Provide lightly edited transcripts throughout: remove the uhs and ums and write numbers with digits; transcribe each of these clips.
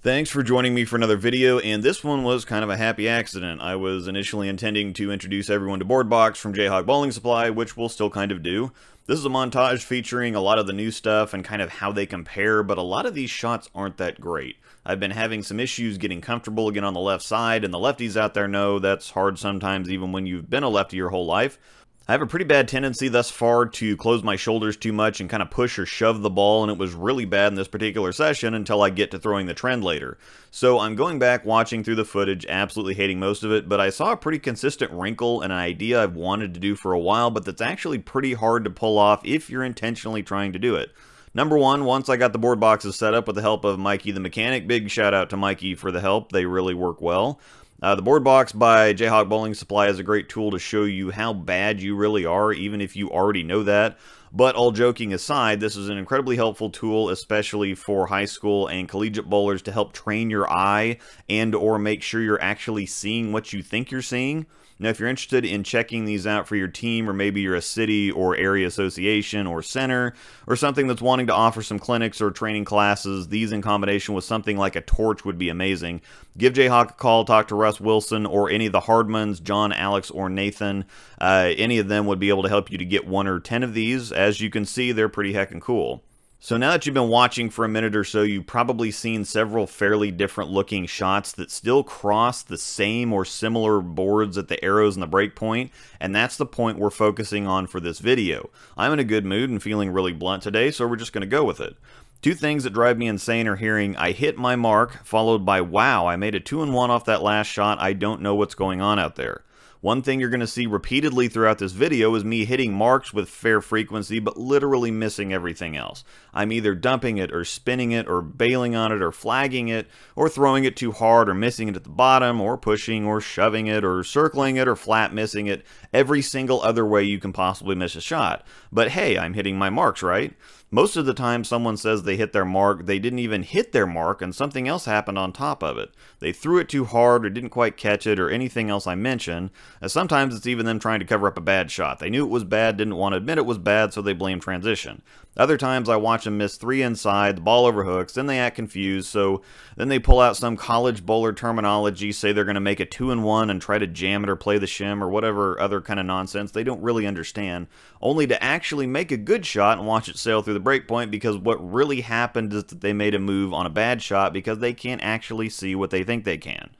Thanks for joining me for another video, and this one was kind of a happy accident. I was initially intending to introduce everyone to Board Box from Jayhawk Bowling Supply, which we'll still kind of do. This is a montage featuring a lot of the new stuff and kind of how they compare, but a lot of these shots aren't that great. I've been having some issues getting comfortable again on the left side, and the lefties out there know that's hard sometimes even when you've been a lefty your whole life. I have a pretty bad tendency thus far to close my shoulders too much and kind of push or shove the ball, and it was really bad in this particular session until I get to throwing the trend later. So I'm going back, watching through the footage, absolutely hating most of it, but I saw a pretty consistent wrinkle and an idea I've wanted to do for a while, but that's actually pretty hard to pull off if you're intentionally trying to do it. Number one, once I got the board boxes set up with the help of Mikey the mechanic, big shout out to Mikey for the help, they really work well. The board box by Jayhawk Bowling Supply is a great tool to show you how bad you really are, even if you already know that. But all joking aside, this is an incredibly helpful tool, especially for high school and collegiate bowlers, to help train your eye and or make sure you're actually seeing what you think you're seeing. Now, if you're interested in checking these out for your team, or maybe you're a city or area association or center, or something that's wanting to offer some clinics or training classes, these in combination with something like a torch would be amazing. Give Jayhawk a call, talk to Russ Wilson, or any of the Hardmans, John, Alex, or Nathan. Any of them would be able to help you to get 1 or 10 of these. As you can see, they're pretty heckin' cool. So now that you've been watching for a minute or so, you've probably seen several fairly different looking shots that still cross the same or similar boards at the arrows and the break point, and that's the point we're focusing on for this video. I'm in a good mood and feeling really blunt today, so we're just going to go with it. Two things that drive me insane are hearing "I hit my mark" followed by "Wow, I made a 2-and-1 off that last shot, I don't know what's going on out there." One thing you're going to see repeatedly throughout this video is me hitting marks with fair frequency, but literally missing everything else. I'm either dumping it, or spinning it, or bailing on it, or flagging it, or throwing it too hard, or missing it at the bottom, or pushing, or shoving it, or circling it, or flat missing it. Every single other way you can possibly miss a shot. But hey, I'm hitting my marks, right? Most of the time someone says they hit their mark, they didn't even hit their mark and something else happened on top of it. They threw it too hard or didn't quite catch it or anything else I mentioned. Sometimes it's even them trying to cover up a bad shot. They knew it was bad, didn't want to admit it was bad, so they blame transition. Other times I watch them miss 3 inside, the ball overhooks, then they act confused, so then they pull out some college bowler terminology, say they're going to make a 2-and-1 and try to jam it or play the shim or whatever other kind of nonsense they don't really understand, only to actually make a good shot and watch it sail through the break point, because what really happened is that they made a move on a bad shot because they can't actually see what they think they can.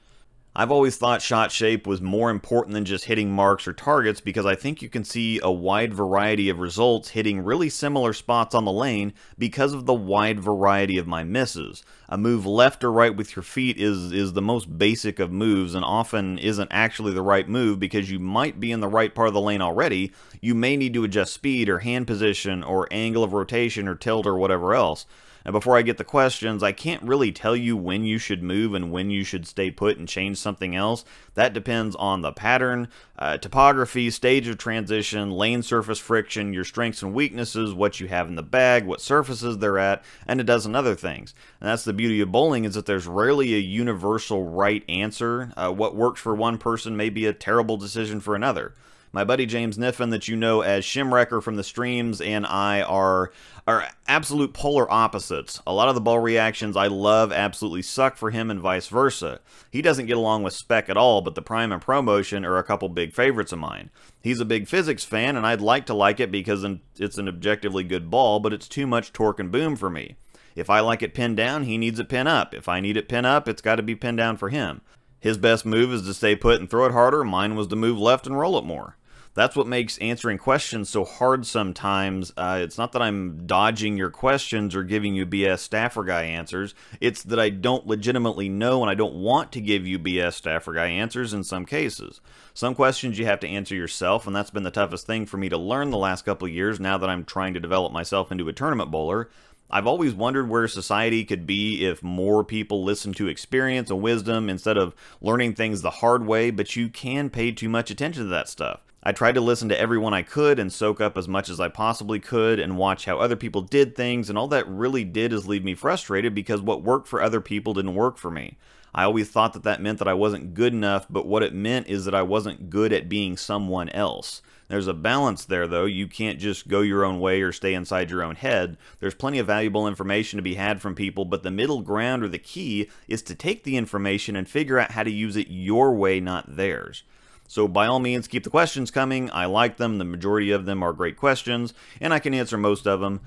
I've always thought shot shape was more important than just hitting marks or targets, because I think you can see a wide variety of results hitting really similar spots on the lane because of the wide variety of my misses. A move left or right with your feet is the most basic of moves, and often isn't actually the right move because you might be in the right part of the lane already. You may need to adjust speed or hand position or angle of rotation or tilt or whatever else. And before I get the questions, I can't really tell you when you should move and when you should stay put and change something else. That depends on the pattern, topography, stage of transition, lane surface friction, your strengths and weaknesses, what you have in the bag, what surfaces they're at, and a dozen other things. And that's the beauty of bowling, is that there's rarely a universal right answer. What works for one person may be a terrible decision for another. My buddy James Niffen, that you know as Shimwrecker from the streams, and I are absolute polar opposites. A lot of the ball reactions I love absolutely suck for him, and vice versa. He doesn't get along with spec at all, but the prime and pro motion are a couple big favorites of mine. He's a big physics fan, and I'd like to like it because it's an objectively good ball, but it's too much torque and boom for me. If I like it pinned down, he needs it pin up. If I need it pin up, it's got to be pinned down for him. His best move is to stay put and throw it harder. Mine was to move left and roll it more. That's what makes answering questions so hard sometimes. It's not that I'm dodging your questions or giving you BS staffer guy answers. It's that I don't legitimately know, and I don't want to give you BS staffer guy answers in some cases. Some questions you have to answer yourself, and that's been the toughest thing for me to learn the last couple of years now that I'm trying to develop myself into a tournament bowler. I've always wondered where society could be if more people listened to experience and wisdom instead of learning things the hard way, but you can pay too much attention to that stuff. I tried to listen to everyone I could and soak up as much as I possibly could and watch how other people did things, and all that really did is leave me frustrated because what worked for other people didn't work for me. I always thought that that meant that I wasn't good enough, but what it meant is that I wasn't good at being someone else. There's a balance there, though. You can't just go your own way or stay inside your own head. There's plenty of valuable information to be had from people, but the middle ground or the key is to take the information and figure out how to use it your way, not theirs. So by all means, keep the questions coming. I like them. The majority of them are great questions, and I can answer most of them.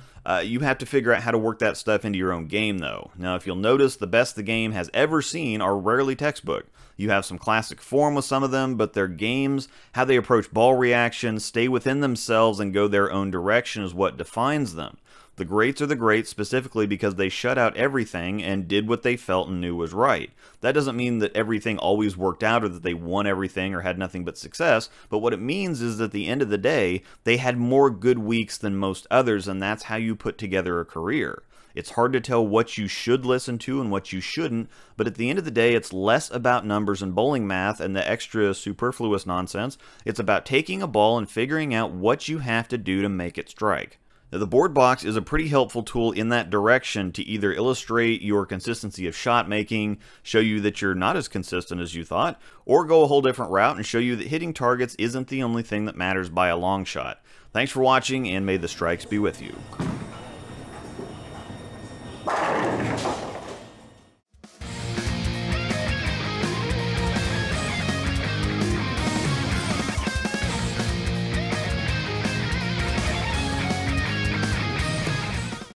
You have to figure out how to work that stuff into your own game, though. Now, if you'll notice, the best the game has ever seen are rarely textbook. You have some classic form with some of them, but their games, how they approach ball reactions, stay within themselves, and go their own direction is what defines them. The greats are the greats specifically because they shut out everything and did what they felt and knew was right. That doesn't mean that everything always worked out or that they won everything or had nothing but success, but what it means is that at the end of the day, they had more good weeks than most others, and that's how you put together a career. It's hard to tell what you should listen to and what you shouldn't, but at the end of the day, it's less about numbers and bowling math and the extra superfluous nonsense. It's about taking a ball and figuring out what you have to do to make it strike. Now, the board box is a pretty helpful tool in that direction to either illustrate your consistency of shot making, show you that you're not as consistent as you thought, or go a whole different route and show you that hitting targets isn't the only thing that matters by a long shot. Thanks for watching, and may the strikes be with you.